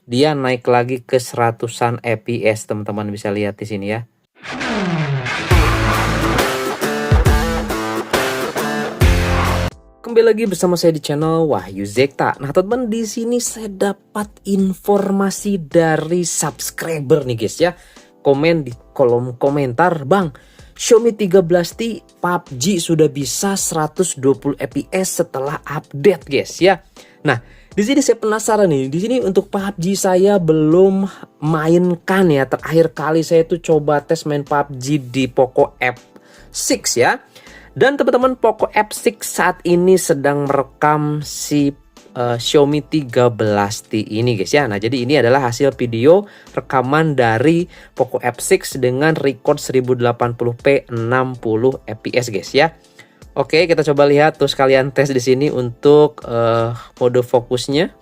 dia naik lagi ke 100-an fps, teman-teman bisa lihat di sini ya. Kembali lagi bersama saya di channel Wahyu Zekta. Nah, teman-teman, di sini saya dapat informasi dari subscriber nih guys ya. Komen di kolom komentar, "Bang, Xiaomi 13T PUBG sudah bisa 120 fps setelah update, guys ya." Nah, di sini saya penasaran nih. Di sini untuk PUBG saya belum mainkan ya. Terakhir kali saya tuh coba tes main PUBG di Poco F6 ya. Dan teman-teman, Poco F6 saat ini sedang merekam si Xiaomi 13T ini guys ya. Nah, jadi ini adalah hasil video rekaman dari Poco F6 dengan record 1080p 60 fps guys ya. Oke, kita coba lihat terus kalian tes di sini untuk mode fokusnya.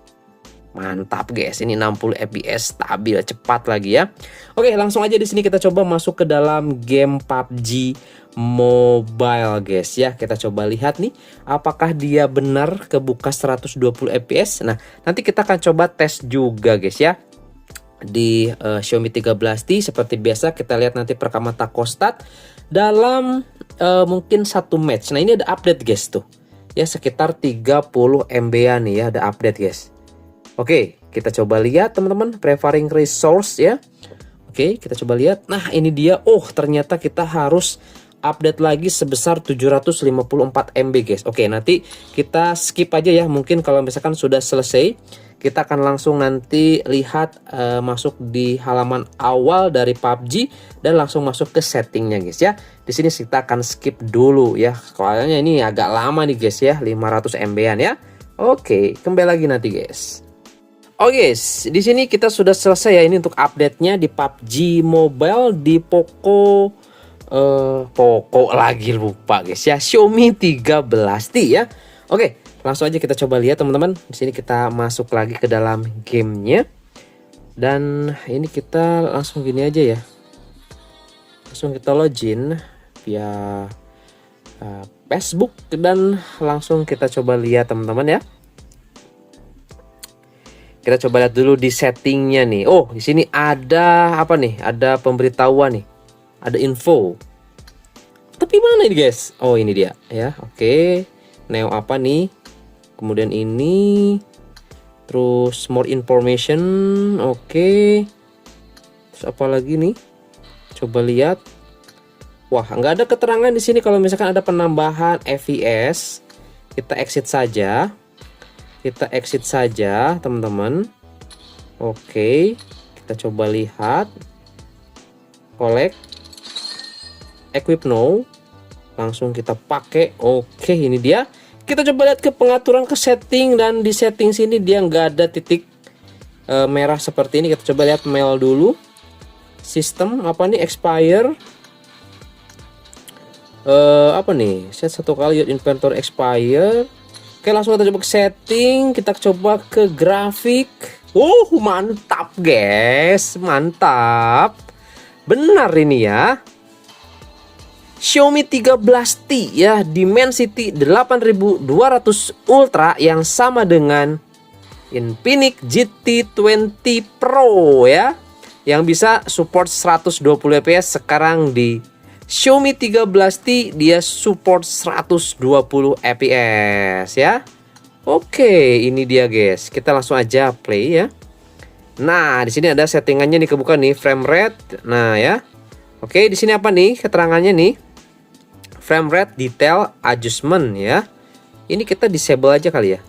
Mantap guys, ini 60 fps stabil, cepat lagi ya. Oke, langsung aja di sini kita coba masuk ke dalam game PUBG Mobile guys ya. Kita coba lihat nih apakah dia benar kebuka 120 fps. Nah, nanti kita akan coba tes juga guys ya di Xiaomi 13T. Seperti biasa kita lihat nanti perekaman takostat dalam mungkin satu match. Nah, ini ada update guys tuh ya, sekitar 30 MB-an nih ya, ada update guys. Oke, kita coba lihat teman-teman, preferring resource ya. Oke, kita coba lihat. Nah, ini dia. Oh, ternyata kita harus update lagi sebesar 754 MB guys. Oke, nanti kita skip aja ya. Mungkin kalau misalkan sudah selesai, kita akan langsung nanti lihat masuk di halaman awal dari PUBG dan langsung masuk ke settingnya guys ya. Di sini kita akan skip dulu ya. Soalnya ini agak lama nih guys ya, 500 MB-an ya. Oke, kembali lagi nanti guys. Oke guys, di sini kita sudah selesai ya, ini untuk update-nya di PUBG Mobile di Poco lagi lupa guys ya, Xiaomi 13T ya. Oke, langsung aja kita coba lihat teman-teman. Di sini kita masuk lagi ke dalam gamenya. Dan ini kita langsung gini aja ya. Langsung kita login via Facebook dan langsung kita coba lihat teman-teman ya. Kita coba lihat dulu di settingnya nih. Oh, di sini ada apa nih? Ada pemberitahuan nih. Ada info. Tapi mana ini guys? Oh, ini dia ya. Oke. Neo apa nih? Kemudian ini. Terus more information. Oke. Terus apa lagi nih? Coba lihat. Wah, nggak ada keterangan di sini kalau misalkan ada penambahan fps. Kita exit saja. Kita exit saja teman-teman. Oke, kita coba lihat. Collect, equip now. Langsung kita pakai. Oke, ini dia. Kita coba lihat ke pengaturan, ke setting, dan di setting sini dia nggak ada titik merah seperti ini. Kita coba lihat mail dulu. Sistem apa nih? Expire. Apa nih? Set 1 kali inventory expire. Oke, langsung kita coba ke setting, kita coba ke grafik. Mantap guys, mantap. Benar ini ya. Xiaomi 13T ya, Dimensity 8200 Ultra yang sama dengan Infinix GT 20 Pro ya. Yang bisa support 120 fps. Sekarang di Xiaomi 13T dia support 120 fps ya. Oke, ini dia guys. Kita langsung aja play ya. Nah, di sini ada settingannya nih, kebuka nih frame rate. Nah, ya. Oke, di sini apa nih keterangannya nih? Frame rate detail adjustment ya. Ini kita disable aja kali ya.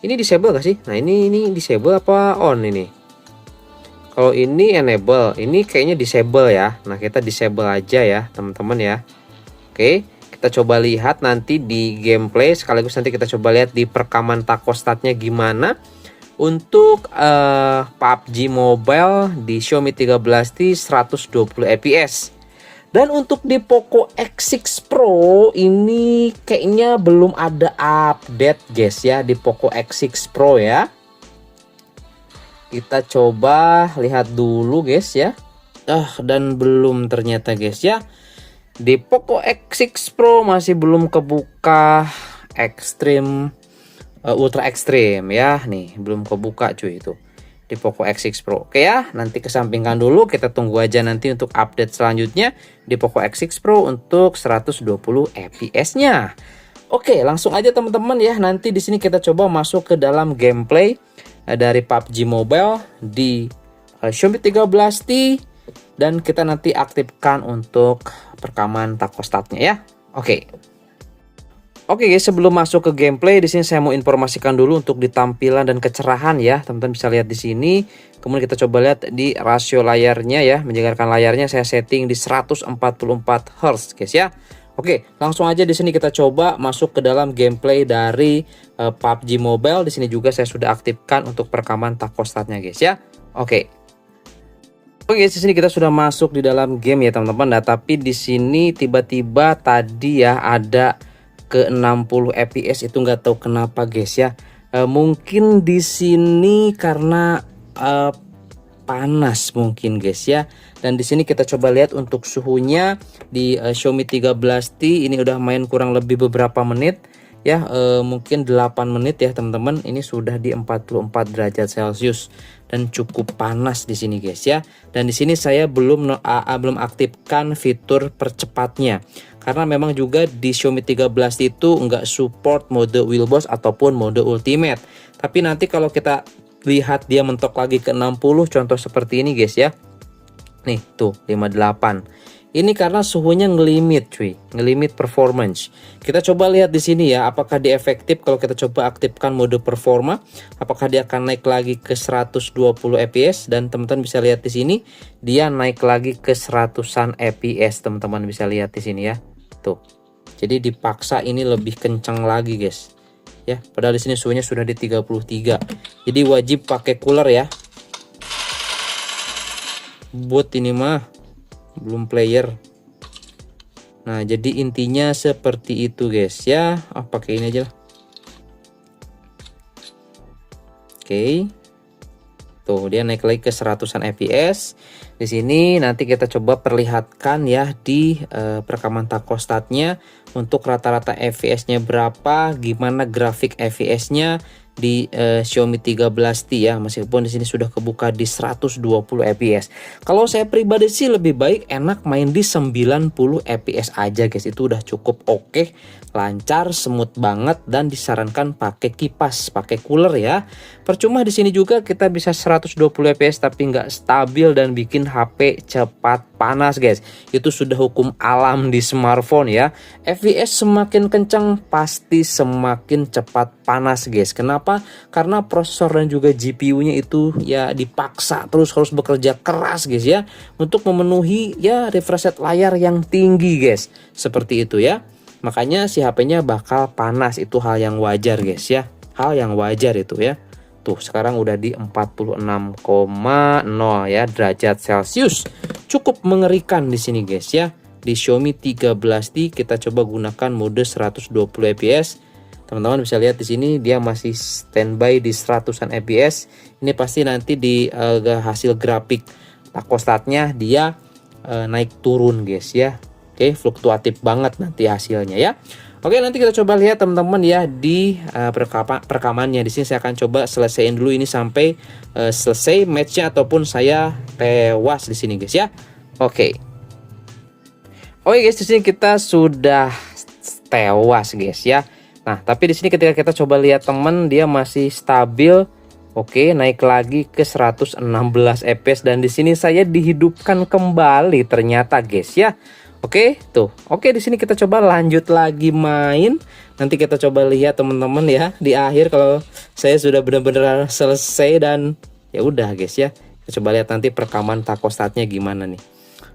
Ini disable gak sih? Nah, ini disable apa on ini? Kalau ini enable, ini kayaknya disable ya. Nah, kita disable aja ya teman-teman ya. Oke, kita coba lihat nanti di gameplay, sekaligus nanti kita coba lihat di perekaman takostatnya gimana untuk PUBG Mobile di Xiaomi 13T 120 fps. Dan untuk di Poco X6 Pro ini kayaknya belum ada update guys ya, di Poco X6 Pro ya. Kita coba lihat dulu guys ya. Dan belum ternyata guys ya. Di Poco X6 Pro masih belum kebuka Extreme Ultra Extreme ya. Nih belum kebuka cuy itu. di Poco X6 Pro. Oke ya, nanti kesampingkan dulu, kita tunggu aja nanti untuk update selanjutnya di Poco X6 Pro untuk 120 fps-nya. Oke, langsung aja teman-teman ya. Nanti di sini kita coba masuk ke dalam gameplay dari PUBG Mobile di Xiaomi 13T, dan kita nanti aktifkan untuk perekaman thermostatnya ya. Oke. Oke guys, sebelum masuk ke gameplay di sini saya mau informasikan dulu untuk di tampilan dan kecerahan ya. Teman-teman bisa lihat di sini. Kemudian kita coba lihat di rasio layarnya ya. Menjagarkan layarnya saya setting di 144 Hz guys ya. Oke, langsung aja di sini kita coba masuk ke dalam gameplay dari PUBG Mobile. Di sini juga saya sudah aktifkan untuk perekaman thermostatnya guys ya. Oke. Oke guys, di sini kita sudah masuk di dalam game ya teman-teman. Nah, tapi di sini tiba-tiba tadi ya ada ke 60 fps, itu nggak tahu kenapa guys ya. Mungkin di sini karena panas mungkin guys ya. Dan di sini kita coba lihat untuk suhunya di Xiaomi 13T ini udah main kurang lebih beberapa menit ya, mungkin 8 menit ya teman-teman. Ini sudah di 44 derajat Celcius dan cukup panas di sini guys ya. Dan di sini saya belum aktifkan fitur percepatnya, karena memang juga di Xiaomi 13 itu nggak support mode wheel boss ataupun mode ultimate. Tapi nanti kalau kita lihat dia mentok lagi ke 60, contoh seperti ini guys ya. Nih tuh 58. Ini karena suhunya ngelimit cuy, ngelimit performance. Kita coba lihat di sini ya, apakah dia efektif kalau kita coba aktifkan mode performa. Apakah dia akan naik lagi ke 120 fps, dan teman-teman bisa lihat di sini dia naik lagi ke 100-an fps, teman-teman bisa lihat di sini ya. Tuh. Jadi dipaksa ini lebih kencang lagi guys. Ya, padahal di sini suhunya sudah di 33. Jadi wajib pakai cooler ya. Bot ini mah belum player. Nah, jadi intinya seperti itu guys ya. Pakai ini aja lah. Oke. Tuh, dia naik lagi ke 100-an fps. Di sini nanti kita coba perlihatkan ya di perekaman thermostatnya untuk rata-rata fps-nya berapa, gimana grafik fps-nya di Xiaomi 13T ya, meskipun di sini sudah kebuka di 120 fps. Kalau saya pribadi sih lebih baik enak main di 90 fps aja guys. Itu udah cukup oke, lancar, smooth banget, dan disarankan pakai kipas, pakai cooler ya. Percuma di sini juga kita bisa 120 fps tapi nggak stabil dan bikin HP cepat panas guys. Itu sudah hukum alam di smartphone ya. fps semakin kencang pasti semakin cepat panas guys. Kenapa? Karena prosesor dan juga GPU-nya itu ya dipaksa terus harus bekerja keras guys ya, untuk memenuhi ya refresh rate layar yang tinggi guys. Seperti itu ya. Makanya si HP-nya bakal panas, itu hal yang wajar guys ya. Hal yang wajar itu ya. Tuh, sekarang udah di 46,0 ya derajat Celcius. Cukup mengerikan di sini guys ya. Di Xiaomi 13T kita coba gunakan mode 120 fps. Teman-teman bisa lihat di sini dia masih standby di 100-an fps. Ini pasti nanti di hasil grafik thermostatnya dia naik turun guys ya. Oke, fluktuatif banget nanti hasilnya ya. Oke, nanti kita coba lihat teman-teman ya di perekamannya. Di sini saya akan coba selesaiin dulu ini sampai selesai matchnya ataupun saya tewas di sini guys ya. Oke. Oke guys, di sini kita sudah tewas guys ya. Nah, tapi di sini ketika kita coba lihat teman, dia masih stabil. Oke, naik lagi ke 116 fps, dan di sini saya dihidupkan kembali ternyata guys ya. Oke, tuh. Oke, di sini kita coba lanjut lagi main. Nanti kita coba lihat teman-teman ya di akhir kalau saya sudah benar-benar selesai, dan ya udah guys ya. Kita coba lihat nanti perekaman thermostatnya gimana nih.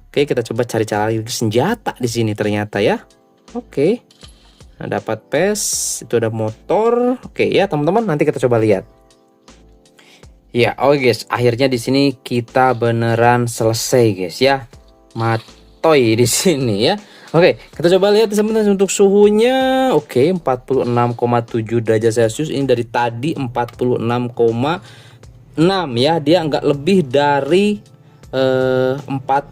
Oke, kita coba cari cara senjata di sini ternyata ya. Oke. Nah, dapat PES, itu ada motor. Oke ya teman-teman, nanti kita coba lihat. Ya, oke guys, akhirnya di sini kita beneran selesai guys ya. Matoy di sini ya. Oke, kita coba lihat teman-teman untuk suhunya. Oke, 46,7 derajat Celcius. Ini dari tadi 46,6 ya. Dia nggak lebih dari 46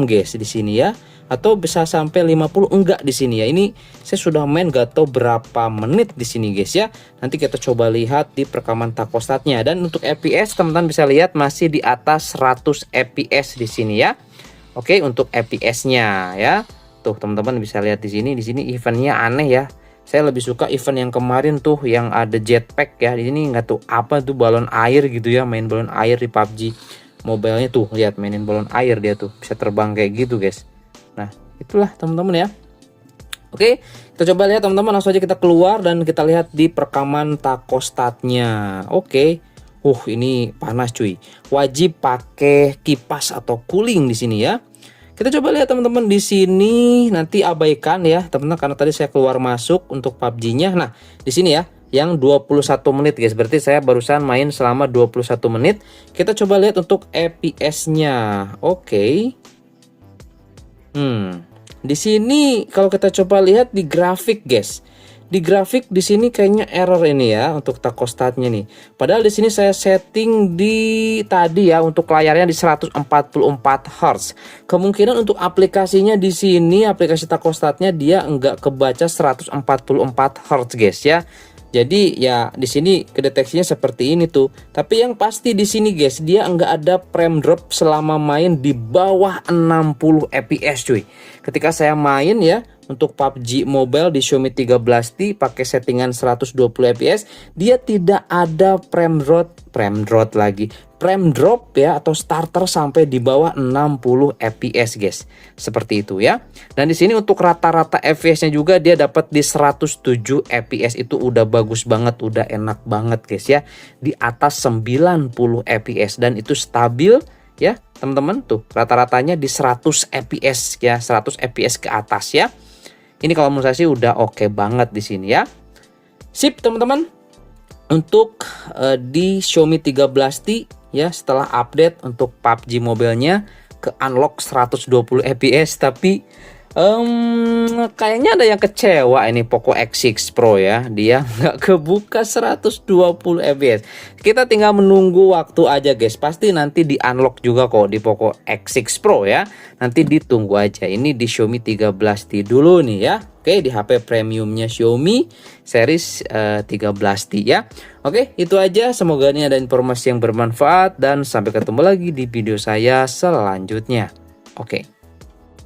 guys di sini ya. atau bisa sampai 50 enggak di sini ya. Ini saya sudah main gak tahu berapa menit di sini guys ya. Nanti kita coba lihat di perekaman takostatnya. Dan untuk FPS teman-teman bisa lihat masih di atas 100 FPS di sini ya. Oke, untuk FPS-nya ya. Tuh teman-teman bisa lihat di sini. Di sini eventnya aneh ya. Saya lebih suka event yang kemarin tuh yang ada jetpack ya. Di sini nggak tahu apa tuh, balon air gitu ya, main balon air di PUBG Mobile-nya tuh. Lihat mainin balon air dia tuh, bisa terbang kayak gitu guys. Nah, itulah teman-teman ya. Oke, kita coba lihat teman-teman, langsung aja kita keluar dan kita lihat di perekaman takostatnya. Oke. Ini panas cuy. Wajib pakai kipas atau cooling di sini ya. Kita coba lihat teman-teman di sini, nanti abaikan ya teman-teman karena tadi saya keluar masuk untuk PUBG-nya. Nah, di sini ya yang 21 menit guys. Berarti saya barusan main selama 21 menit. Kita coba lihat untuk FPS-nya. Oke. Di sini kalau kita coba lihat di grafik guys. Di grafik di sini kayaknya error ini ya untuk takostatnya nih. Padahal di sini saya setting di tadi ya untuk layarnya di 144 Hz. Kemungkinan untuk aplikasinya di sini, aplikasi takostatnya dia enggak kebaca 144 Hz guys ya. Jadi ya di sini kedeteksinya seperti ini tuh. Tapi yang pasti di sini guys, dia enggak ada frame drop selama main di bawah 60 fps cuy. Ketika saya main ya untuk PUBG Mobile di Xiaomi 13T pakai settingan 120 fps, dia tidak ada frame drop ya atau starter sampai di bawah 60 fps guys. Seperti itu ya. Dan di sini untuk rata-rata fps-nya juga dia dapat di 107 fps, itu udah bagus banget, udah enak banget guys ya. Di atas 90 fps dan itu stabil ya, teman-teman tuh. Rata-ratanya di 100 fps ya, 100 fps ke atas ya. Ini kalau menurut saya sih udah oke banget di sini ya. Sip teman-teman. Untuk di Xiaomi 13T ya, setelah update untuk PUBG Mobile-nya ke unlock 120 fps, tapi kayaknya ada yang kecewa ini Poco X6 Pro ya. Dia nggak kebuka 120 fps. Kita tinggal menunggu waktu aja guys. Pasti nanti di unlock juga kok di Poco X6 Pro ya. Nanti ditunggu aja. Ini di Xiaomi 13T dulu nih ya. Oke, di HP premiumnya Xiaomi series 13T ya. Oke, itu aja. Semoga ini ada informasi yang bermanfaat dan sampai ketemu lagi di video saya selanjutnya. Oke.